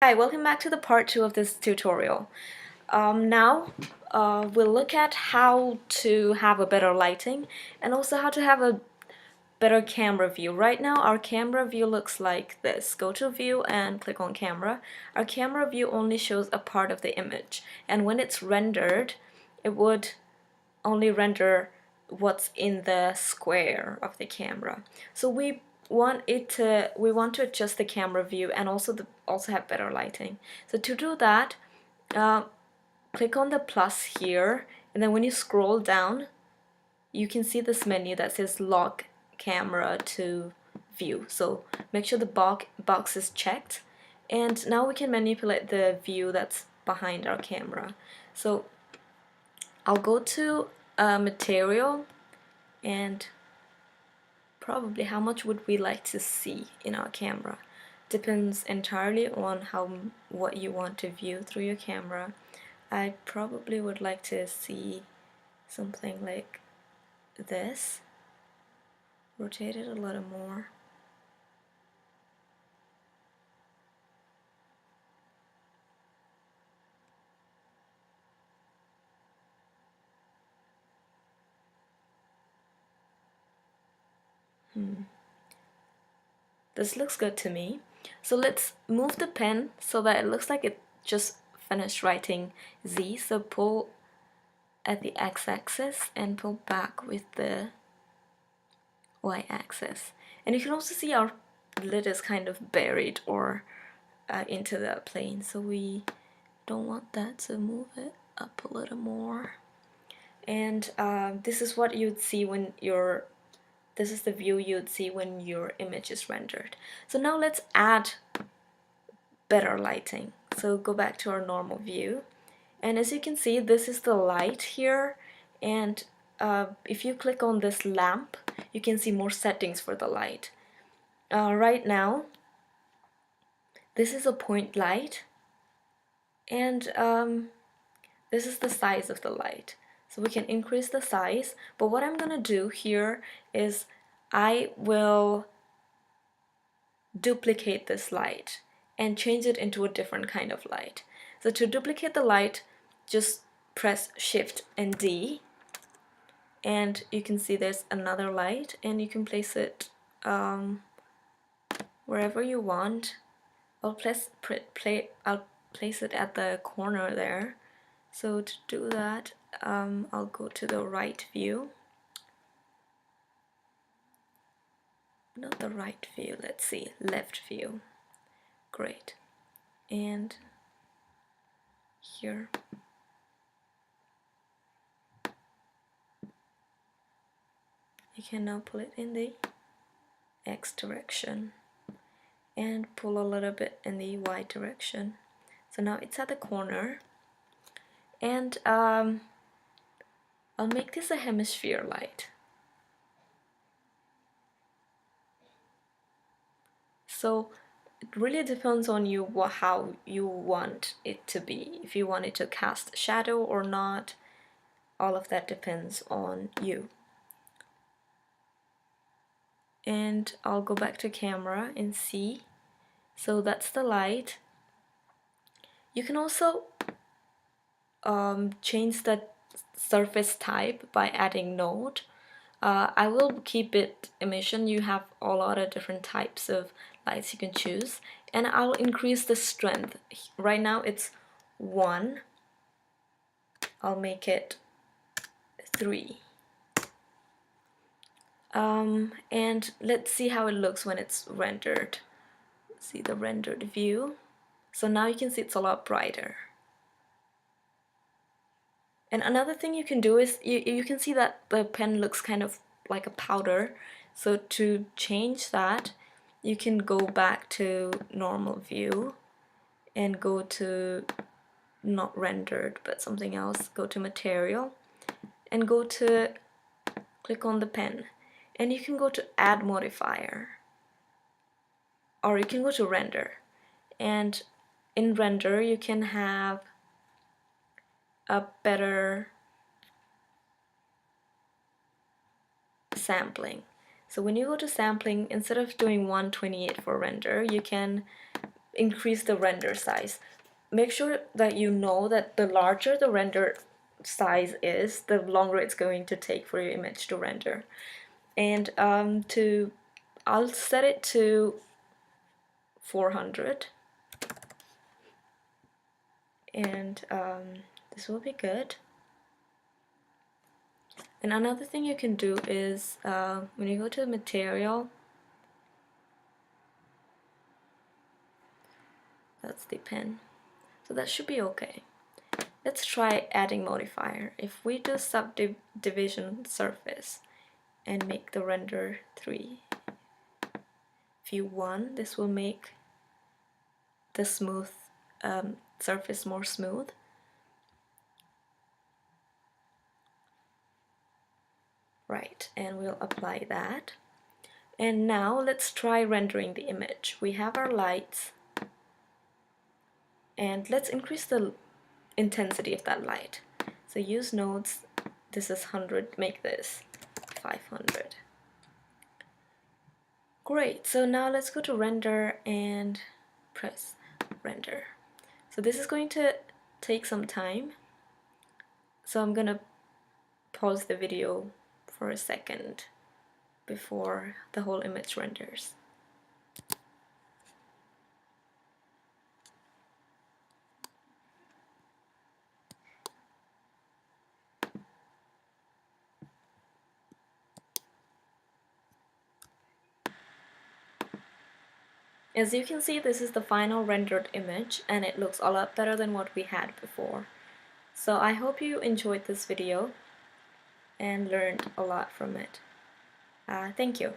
Hi, welcome back to the part 2 of this tutorial. Now we'll look at how to have a better lighting and also how to have a better camera view. Right now our camera view looks like this. Go to view and click on camera. Our camera view only shows a part of the image, and when it's rendered it would only render what's in the square of the camera. So we want to adjust the camera view and also have better lighting. So to do that, uh, click on the plus here, and then when you scroll down you can see this menu that says lock camera to view. So make sure the box is checked, and now we can manipulate the view that's behind our camera. So I'll go to material, and probably how much would we like to see in our camera. Depends entirely on what you want to view through your camera. I probably would like to see something like this. Rotate it a little more. This looks good to me. So let's move the pen so that it looks like it just finished writing Z. So pull at the x-axis and pull back with the y-axis. And you can also see our lid is kind of buried or into the plane, so we don't want that, so move it up a little more. And this is what you'd see when this is the view you'd see when your image is rendered. So now let's add better lighting. So go back to our normal view, and as you can see, this is the light here, and if you click on this lamp you can see more settings for the light. Right now this is a point light, and this is the size of the light, so we can increase the size. But what I'm gonna do here is I will duplicate this light and change it into a different kind of light. So to duplicate the light, just press Shift and D, and you can see there's another light, and you can place it wherever you want. I'll place it at the corner there. So to do that, I'll go to the right view. Not the right view, let's see, left view. Great. And here. You can now pull it in the X direction and pull a little bit in the Y direction. So now it's at the corner, and I'll make this a hemisphere light. So it really depends on you how you want it to be. If you want it to cast shadow or not, all of that depends on you. And I'll go back to camera and see. So that's the light. You can also change the surface type by adding node. I will keep it emission. You have a lot of different types of lights you can choose, and I'll increase the strength. Right now it's 1. I'll make it 3. And let's see how it looks when it's rendered. See the rendered view. So now you can see it's a lot brighter. And another thing you can do is you can see that the pen looks kind of like a powder. So to change that, you can go back to normal view and go to not rendered but something else. Go to material and go to click on the pen, and you can go to add modifier, or you can go to render, and in render you can have a better sampling. So when you go to sampling, instead of doing 128 for render, you can increase the render size. Make sure that you know that the larger the render size is, the longer it's going to take for your image to render. And I'll set it to 400, and this will be good. And another thing you can do is when you go to material, that's the pen, so that should be okay. Let's try adding modifier. If we do subdivision surface and make the render 3, view 1, this will make the smooth surface more smooth. Right, and we'll apply that. And now let's try rendering the image. We have our lights, and let's increase the intensity of that light. So use nodes, this is 100, make this 500. Great, so now let's go to render and press render. So this is going to take some time, so I'm gonna pause the video for a second before the whole image renders. As you can see, this is the final rendered image, and it looks a lot better than what we had before. So I hope you enjoyed this video and learned a lot from it. Thank you.